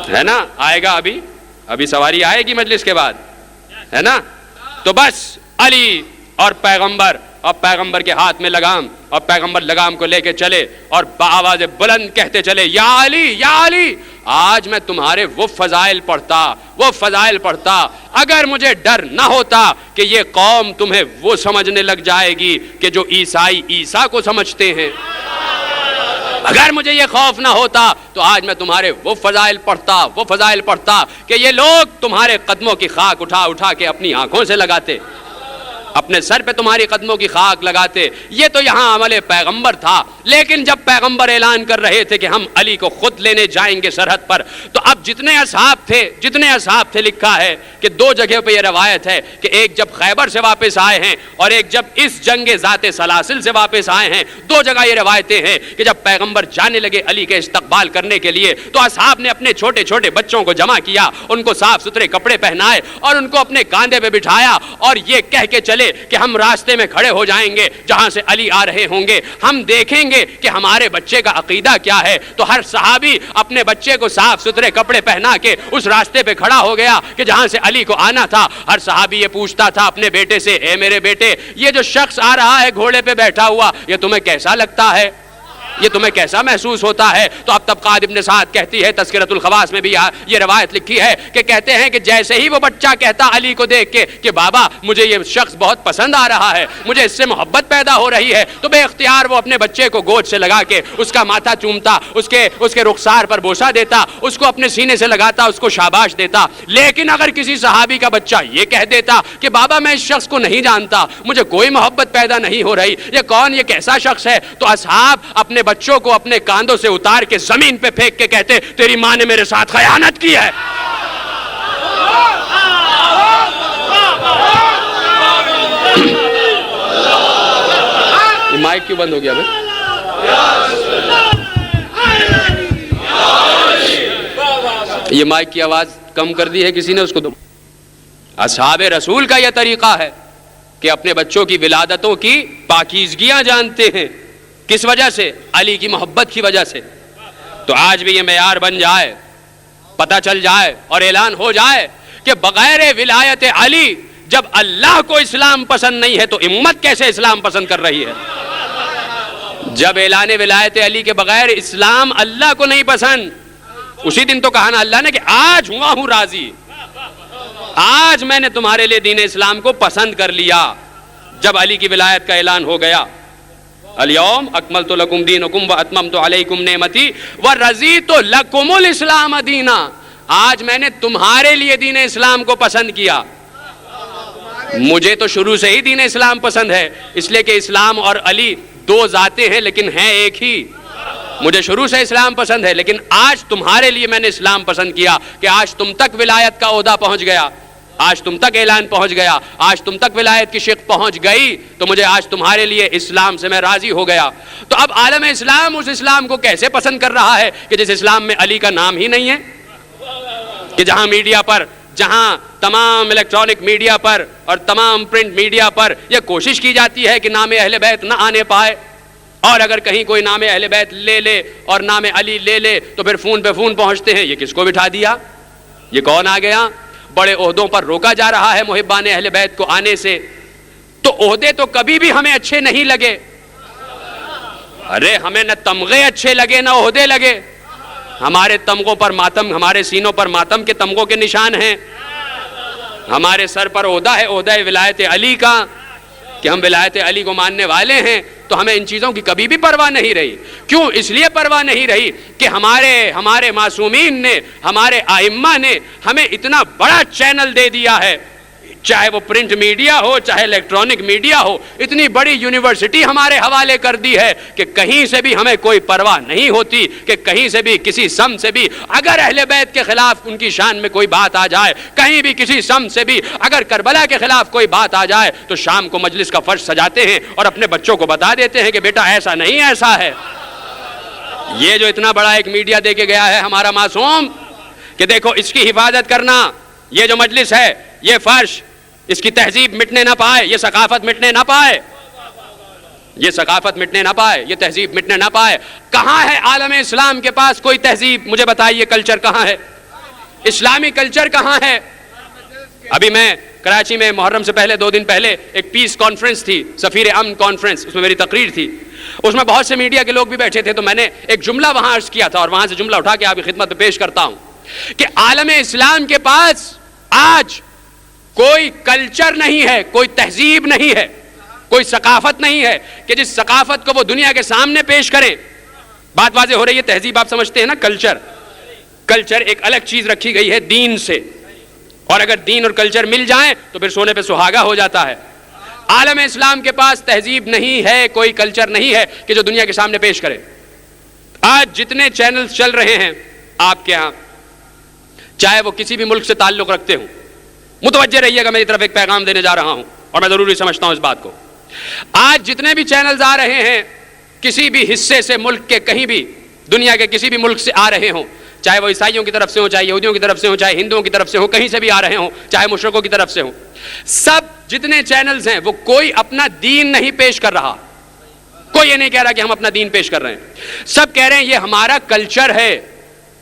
ہے نا, آئے گا ابھی سواری آئے گی مجلس کے بعد, ہے نا. تو بس علی اور پیغمبر کے ہاتھ میں لگام, اور پیغمبر لگام کو لے کے چلے اور بآواز بلند کہتے چلے, یا علی یا علی, آج میں تمہارے وہ فضائل پڑھتا اگر مجھے ڈر نہ ہوتا کہ یہ قوم تمہیں وہ سمجھنے لگ جائے گی کہ جو عیسائی عیسیٰ کو سمجھتے ہیں, اگر مجھے یہ خوف نہ ہوتا تو آج میں تمہارے وہ فضائل پڑھتا کہ یہ لوگ تمہارے قدموں کی خاک اٹھا کے اپنی آنکھوں سے لگاتے, اپنے سر پہ تمہاری قدموں کی خاک لگاتے. یہ تو یہاں عمل پیغمبر تھا, لیکن جب پیغمبر اعلان کر رہے تھے کہ ہم علی کو خود لینے جائیں گے سرحد پر, تو اب جتنے اصحاب تھے لکھا ہے کہ دو جگہ پہ یہ روایت ہے کہ ایک جب خیبر سے واپس آئے ہیں اور ایک جب اس جنگ ذات سلاسل سے واپس آئے ہیں. دو جگہ یہ روایتیں ہیں کہ جب پیغمبر جانے لگے علی کے استقبال کرنے کے لیے تو اصحاب نے اپنے چھوٹے چھوٹے بچوں کو جمع کیا, ان کو صاف ستھرے کپڑے پہنائے اور ان کو اپنے کاندھے پہ بٹھایا اور یہ کہہ کے چلے کہ ہم راستے میں کھڑے ہو جائیں گے جہاں سے علی آ رہے ہوں گے, ہم دیکھیں گے کہ ہمارے بچے کا عقیدہ کیا ہے. تو ہر صحابی اپنے بچے کو صاف ستھرے کپڑے پہنا کے اس راستے پہ کھڑا ہو گیا کہ جہاں سے علی کو آنا تھا. ہر صحابی یہ پوچھتا تھا اپنے بیٹے سے, اے میرے بیٹے, یہ جو شخص آ رہا ہے گھوڑے پہ بیٹھا ہوا, یہ تمہیں کیسا لگتا ہے, یہ تمہیں کیسا محسوس ہوتا ہے؟ تو اب طبقات ابن سعد کہتی ہے, تذکرۃ الخواص میں بھی یہ روایت لکھی ہے کہ کہتے ہیں کہ جیسے ہی وہ بچہ کہتا علی کو دیکھ کے کہ بابا مجھے یہ شخص بہت پسند آ رہا ہے, مجھے اس سے محبت پیدا ہو رہی ہے, تو بے اختیار وہ اپنے بچے کو گود سے لگا کے اس کا ماتھا چومتا, اس کے رخسار پر بوسہ دیتا, اس کو اپنے سینے سے لگاتا, اس کو شاباش دیتا. لیکن اگر کسی صحابی کا بچہ یہ کہہ دیتا کہ بابا میں اس شخص کو نہیں جانتا, مجھے کوئی محبت پیدا نہیں ہو رہی, یہ کون, یہ کیسا شخص ہے, تو اصحاب اپنے بچوں کو اپنے کاندھوں سے اتار کے زمین پہ پھینک کے کہتے تیری ماں نے میرے ساتھ خیانت کی ہے. یہ مائک کیوں بند ہو گیا بھائی؟ یہ مائک کی آواز کم کر دی ہے کسی نے, اس کو دو. اصحاب رسول کا یہ طریقہ ہے کہ اپنے بچوں کی ولادتوں کی پاکیزگیاں جانتے ہیں. کس وجہ سے؟ علی کی محبت کی وجہ سے. تو آج بھی یہ معیار بن جائے, پتہ چل جائے اور اعلان ہو جائے کہ بغیر ولایت علی جب اللہ کو اسلام پسند نہیں ہے تو امت کیسے اسلام پسند کر رہی ہے؟ جب اعلان ولایت علی کے بغیر اسلام اللہ کو نہیں پسند, اسی دن تو کہا نا اللہ نے کہ آج ہوا ہوں راضی, آج میں نے تمہارے لیے دین اسلام کو پسند کر لیا. جب علی کی ولایت کا اعلان ہو گیا, الیوم اکملت لکم دینکم واتممت علیکم نعمتی ورضیت لکم الاسلام دینا, آج میں نے تمہارے لیے دین اسلام کو پسند کیا. مجھے تو شروع سے ہی دین اسلام پسند ہے, اس لیے کہ اسلام اور علی دو ذاتیں ہیں لیکن ہیں ایک ہی. مجھے شروع سے اسلام پسند ہے, لیکن آج تمہارے لیے میں نے اسلام پسند کیا کہ آج تم تک ولایت کا عہدہ پہنچ گیا, آج تم تک اعلان پہنچ گیا, آج تم تک ولایت کی شق پہنچ گئی, تو مجھے آج تمہارے لیے اسلام سے میں راضی ہو گیا. تو اب عالم اسلام اس اسلام کو کیسے پسند کر رہا ہے کہ جس اسلام میں علی کا نام ہی نہیں ہے, کہ جہاں میڈیا پر, جہاں تمام الیکٹرانک میڈیا پر اور تمام پرنٹ میڈیا پر یہ کوشش کی جاتی ہے کہ نام اہل بیت نہ آنے پائے, اور اگر کہیں کوئی نام اہل بیت لے لے اور نام علی لے لے تو پھر فون پہ فون پہنچتے ہیں, یہ کس کو بٹھا دیا, یہ کون آ گیا. بڑے عہدوں پر روکا جا رہا ہے محبان اہل بیت کو آنے سے. تو عہدے تو کبھی بھی ہمیں اچھے نہیں لگے, ارے ہمیں نہ تمغے اچھے لگے نہ عہدے لگے. ہمارے تمغوں پر ماتم, ہمارے سینوں پر ماتم کے تمغوں کے نشان ہیں, ہمارے سر پر عہدہ ہے, عہدہ ولایت علی کا, کہ ہم ولایت علی کو ماننے والے ہیں. تو ہمیں ان چیزوں کی کبھی بھی پرواہ نہیں رہی. کیوں؟ اس لیے پرواہ نہیں رہی کہ ہمارے معصومین نے, ہمارے ائمہ نے ہمیں اتنا بڑا چینل دے دیا ہے, چاہے وہ پرنٹ میڈیا ہو چاہے الیکٹرانک میڈیا ہو, اتنی بڑی یونیورسٹی ہمارے حوالے کر دی ہے کہ کہیں سے بھی ہمیں کوئی پرواہ نہیں ہوتی کہ کہیں سے بھی کسی سم سے بھی اگر اہل بیت کے خلاف ان کی شان میں کوئی بات آ جائے, کہیں بھی کسی سم سے بھی اگر کربلا کے خلاف کوئی بات آ جائے, تو شام کو مجلس کا فرش سجاتے ہیں اور اپنے بچوں کو بتا دیتے ہیں کہ بیٹا ایسا نہیں ایسا ہے. یہ جو اتنا بڑا ایک میڈیا دے کے گیا ہے ہمارا معصوم کہ دیکھو اس کی حفاظت کرنا, یہ جو مجلس ہے, یہ فرش, اس کی تہذیب مٹنے نہ پائے, یہ ثقافت مٹنے نہ پائے, یہ ثقافت مٹنے نہ پائے, یہ تہذیب مٹنے نہ پائے. کہاں ہے عالم اسلام کے پاس کوئی تہذیب؟ مجھے بتائیے کلچر کہاں ہے؟ اسلامی کلچر کہاں ہے؟ ابھی میں کراچی میں محرم سے پہلے 2 دن پہلے ایک پیس کانفرنس تھی، سفیر امن کانفرنس، اس میں میری تقریر تھی. اس میں بہت سے میڈیا کے لوگ بھی بیٹھے تھے. تو میں نے ایک جملہ وہاں عرض کیا تھا اور وہاں سے جملہ اٹھا کے آپ کی خدمت میں پیش کرتا ہوں کہ عالم اسلام کے پاس آج کوئی کلچر نہیں ہے، کوئی تہذیب نہیں ہے، کوئی ثقافت نہیں ہے کہ جس ثقافت کو وہ دنیا کے سامنے پیش کریں. بات واضح ہو رہی ہے. تہذیب آپ سمجھتے ہیں نا، کلچر ایک الگ چیز رکھی گئی ہے دین سے، اور اگر دین اور کلچر مل جائیں تو پھر سونے پہ سہاگا ہو جاتا ہے. عالم اسلام کے پاس تہذیب نہیں ہے، کوئی کلچر نہیں ہے کہ جو دنیا کے سامنے پیش کرے. آج جتنے چینلز چل رہے ہیں آپ کے ہاں، چاہے وہ کسی بھی ملک سے تعلق رکھتے ہوں، متوجہ رہیے گا، میری طرف ایک پیغام دینے جا رہا ہوں اور میں ضروری سمجھتا ہوں اس بات کو. آج جتنے بھی چینلز آ رہے ہیں کسی بھی حصے سے، ملک کے کہیں بھی، دنیا کے کسی بھی ملک سے آ رہے ہوں، چاہے وہ عیسائیوں کی طرف سے ہوں، چاہے یہودیوں کی طرف سے ہوں، چاہے ہندوؤں کی طرف سے ہوں، کہیں سے بھی آ رہے ہوں، چاہے مشرکوں کی طرف سے ہوں، سب جتنے چینلز ہیں وہ کوئی اپنا دین نہیں پیش کر رہا. کوئی یہ نہیں کہہ رہا کہ ہم اپنا دین پیش کر رہے ہیں. سب کہہ رہے ہیں یہ ہمارا کلچر ہے،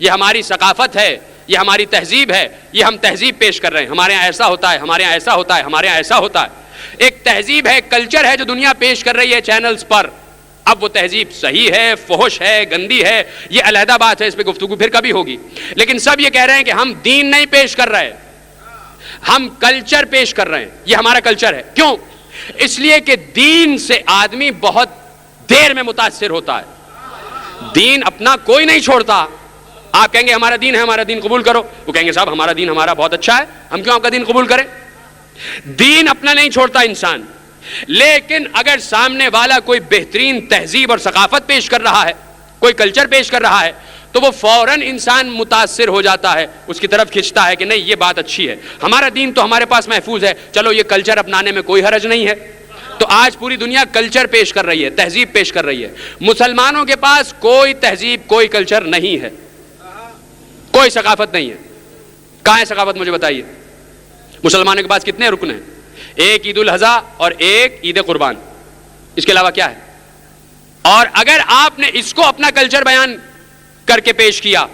یہ ہماری ثقافت ہے، یہ ہماری تہذیب ہے، یہ ہم تہذیب پیش کر رہے ہیں. ہمارے یہاں ایسا ہوتا ہے، ہمارے یہاں ایسا ہوتا ہے، ہمارے یہاں ایسا ہوتا ہے. ایک تہذیب ہے، ایک کلچر ہے جو دنیا پیش کر رہی ہے چینلز پر. اب وہ تہذیب صحیح ہے، فحش ہے، گندی ہے، یہ علیحدہ بات ہے، اس پہ گفتگو پھر کبھی ہوگی. لیکن سب یہ کہہ رہے ہیں کہ ہم دین نہیں پیش کر رہے، ہم کلچر پیش کر رہے ہیں. یہ ہمارا کلچر ہے. کیوں؟ اس لیے کہ دین سے آدمی بہت دیر میں متاثر ہوتا ہے. دین اپنا کوئی نہیں چھوڑتا. آپ کہیں گے ہمارا دین ہے، ہمارا دین قبول کرو، وہ کہیں گے صاحب ہمارا دین ہمارا بہت اچھا ہے، ہم کیوں آپ کا دین قبول کریں؟ دین اپنا نہیں چھوڑتا انسان. لیکن اگر سامنے والا کوئی بہترین تہذیب اور ثقافت پیش کر رہا ہے، کوئی کلچر پیش کر رہا ہے، تو وہ فوراً انسان متاثر ہو جاتا ہے، اس کی طرف کھنچتا ہے کہ نہیں یہ بات اچھی ہے، ہمارا دین تو ہمارے پاس محفوظ ہے، چلو یہ کلچر اپنانے میں کوئی حرج نہیں ہے. تو آج پوری دنیا کلچر پیش کر رہی ہے، تہذیب پیش کر رہی ہے. مسلمانوں کے پاس کوئی تہذیب، کوئی کلچر نہیں ہے، کوئی ثقافت نہیں ہے. کہاں ہے ثقافت؟ مجھے بتائیے. مسلمانوں کے پاس کتنے رکن ہیں؟ ایک عید الاضحیٰ اور ایک عید قربان. اس کے علاوہ کیا ہے؟ اور اگر آپ نے اس کو اپنا کلچر بیان کر کے پیش کیا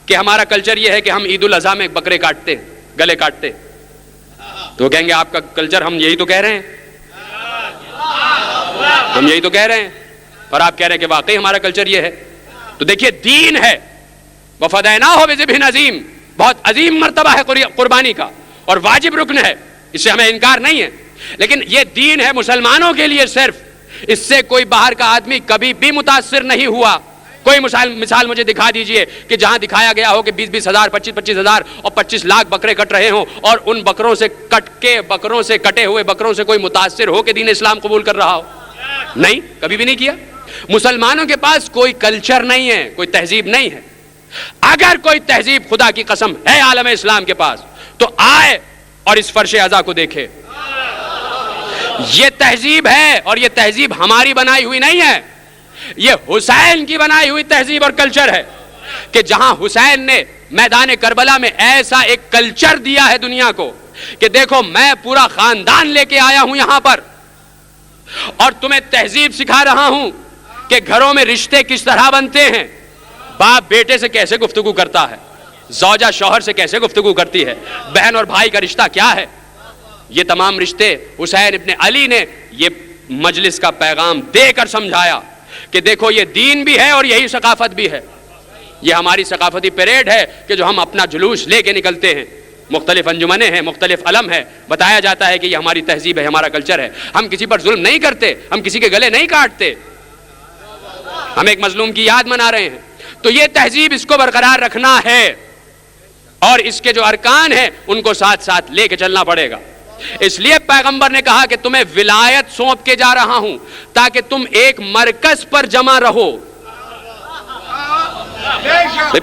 کہ ہمارا کلچر یہ ہے کہ ہم عید الاضحیٰ میں بکرے کاٹتے، گلے کاٹتے، تو وہ کہیں گے آپ کا کلچر، ہم یہی تو کہہ رہے ہیں، ہم یہی تو کہہ رہے ہیں، اور آپ کہہ رہے ہیں کہ واقعی ہمارا کلچر یہ ہے. تو دیکھیے دین ہے، وَفَدَيْنَاهُ بِذِبْحٍ عَظِيمٍ، بہت عظیم مرتبہ ہے قربانی کا اور واجب رکن ہے، اس سے ہمیں انکار نہیں ہے. لیکن یہ دین ہے مسلمانوں کے لیے صرف. اس سے کوئی باہر کا آدمی کبھی بھی متاثر نہیں ہوا. کوئی مثال مجھے دکھا دیجئے کہ جہاں دکھایا گیا ہو کہ 20-20 ہزار، 25-25 ہزار اور 25 لاکھ بکرے کٹ رہے ہوں اور ان بکروں سے کٹے ہوئے بکروں سے کوئی متاثر ہو کہ دین اسلام قبول کر رہا ہو. نہیں، کبھی بھی نہیں کیا. مسلمانوں کے پاس کوئی کلچر نہیں ہے، کوئی تہذیب نہیں ہے. اگر کوئی تہذیب خدا کی قسم ہے عالم اسلام کے پاس تو آئے اور اس فرش اعضا کو دیکھے. یہ تہذیب ہے اور یہ تہذیب ہماری بنائی ہوئی نہیں ہے، یہ حسین کی بنائی ہوئی تہذیب اور کلچر ہے کہ جہاں حسین نے میدان کربلا میں ایسا ایک کلچر دیا ہے دنیا کو کہ دیکھو میں پورا خاندان لے کے آیا ہوں یہاں پر اور تمہیں تہذیب سکھا رہا ہوں کہ گھروں میں رشتے کس طرح بنتے ہیں، باپ بیٹے سے کیسے گفتگو کرتا ہے، زوجہ شوہر سے کیسے گفتگو کرتی ہے، بہن اور بھائی کا رشتہ کیا ہے. یہ تمام رشتے حسین ابن علی نے یہ مجلس کا پیغام دے کر سمجھایا کہ دیکھو یہ دین بھی ہے اور یہی ثقافت بھی ہے. یہ ہماری ثقافتی پریڈ ہے کہ جو ہم اپنا جلوس لے کے نکلتے ہیں، مختلف انجمنیں ہیں، مختلف علم ہے، بتایا جاتا ہے کہ یہ ہماری تہذیب ہے، ہمارا کلچر ہے. ہم کسی پر ظلم نہیں کرتے، ہم کسی کے گلے نہیں کاٹتے، ہم ایک مظلوم کی یاد منا رہے ہیں. تو یہ تہذیب اس کو برقرار رکھنا ہے اور اس کے جو ارکان ہیں ان کو ساتھ ساتھ لے کے چلنا پڑے گا. اس لیے پیغمبر نے کہا کہ تمہیں ولایت سونپ کے جا رہا ہوں تاکہ تم ایک مرکز پر جمع رہو.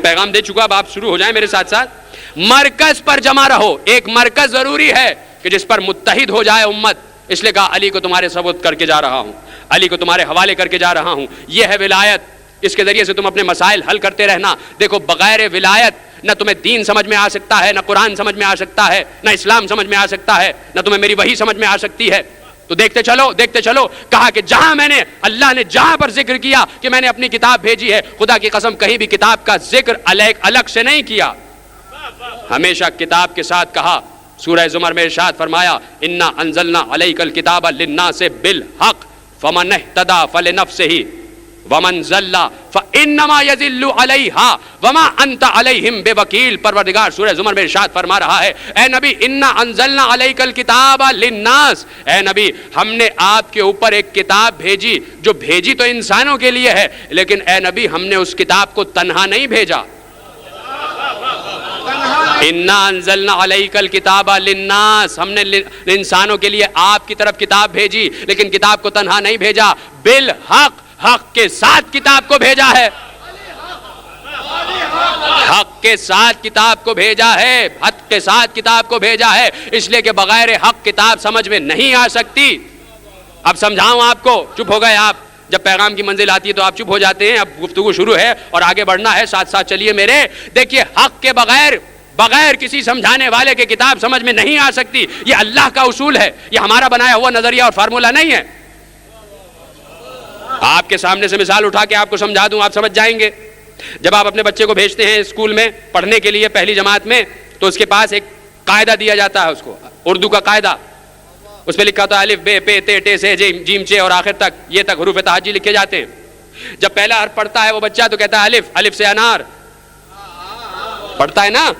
پیغام دے چکا، اب آپ شروع ہو جائیں میرے ساتھ ساتھ. مرکز پر جمع رہو. ایک مرکز ضروری ہے کہ جس پر متحد ہو جائے امت. اس لیے کہا علی کو تمہارے سبوت کر کے جا رہا ہوں، علی کو تمہارے حوالے کر کے جا رہا ہوں. یہ ہے ولایت. اس کے ذریعے سے تم اپنے مسائل حل کرتے رہنا. دیکھو بغیر ولایت نہ تمہیں دین سمجھ میں آ سکتا ہے، نہ قرآن سمجھ میں آ سکتا ہے، نہ اسلام سمجھ میں آ سکتا ہے، نہ تمہیں میری وحی سمجھ میں آ سکتی ہے. تو دیکھتے چلو. کہا کہ جہاں میں نے، اللہ نے جہاں پر ذکر کیا کہ میں نے اپنی کتاب بھیجی ہے، خدا کی قسم کہیں بھی کتاب کا ذکر الگ سے نہیں کیا. ہمیشہ کتاب کے ساتھ کہا. سورہ زمر میں ارشاد فرمایا انا انزلنا علیک الکتاب للناس بالحق فمن اہتدی فلنفسہ ومن ضل فانما یضل علیہا وما انت علیہم بوکیل. پروردگار سورہ زمر میں ارشاد فرما رہا ہے اے نبی انا انزلنا علیک الکتاب للناس، اے نبی ہم نے آپ کے اوپر ایک کتاب بھیجی جو بھیجی تو انسانوں کے لیے ہے، لیکن اے نبی ہم نے اس کتاب کو تنہا نہیں بھیجا. انا انزلنا علیک الکتاب للناس، ہم نے انسانوں کے لیے آپ کی طرف کتاب بھیجی لیکن کتاب کو تنہا نہیں بھیجا، بالحق، حق کے ساتھ کتاب کو بھیجا ہے. حق کے ساتھ کتاب کو بھیجا ہے، حق کے ساتھ کتاب کو بھیجا ہے، اس لیے کہ بغیر حق کتاب سمجھ میں نہیں آ سکتی. اب سمجھاؤں آپ کو، چپ ہو گئے آپ. جب پیغام کی منزل آتی ہے تو آپ چپ ہو جاتے ہیں. اب گفتگو شروع ہے اور آگے بڑھنا ہے، ساتھ ساتھ چلیے میرے. دیکھیے حق کے بغیر کسی سمجھانے والے کے کتاب سمجھ میں نہیں آ سکتی. یہ اللہ کا اصول ہے، یہ ہمارا بنایا ہوا نظریہ اور فارمولہ نہیں ہے. آپ کے سامنے سے مثال اٹھا کے آپ کو سمجھا دوں، آپ سمجھ جائیں گے. جب آپ اپنے بچے کو بھیجتے ہیں اسکول میں پڑھنے کے لیے پہلی جماعت میں تو اس کے پاس ایک قاعدہ دیا جاتا ہے، اس کو اردو کا قاعدہ. اس پہ لکھا ہوتا ہے الف بے پے تے ٹے سے جیم چے اور آخر تک یہ تک حروف تہجی لکھے جاتے ہیں. جب پہلا حرف پڑھتا ہے وہ بچہ تو کہتا ہے الف، الف سے انار. پڑھتا ہے نا؟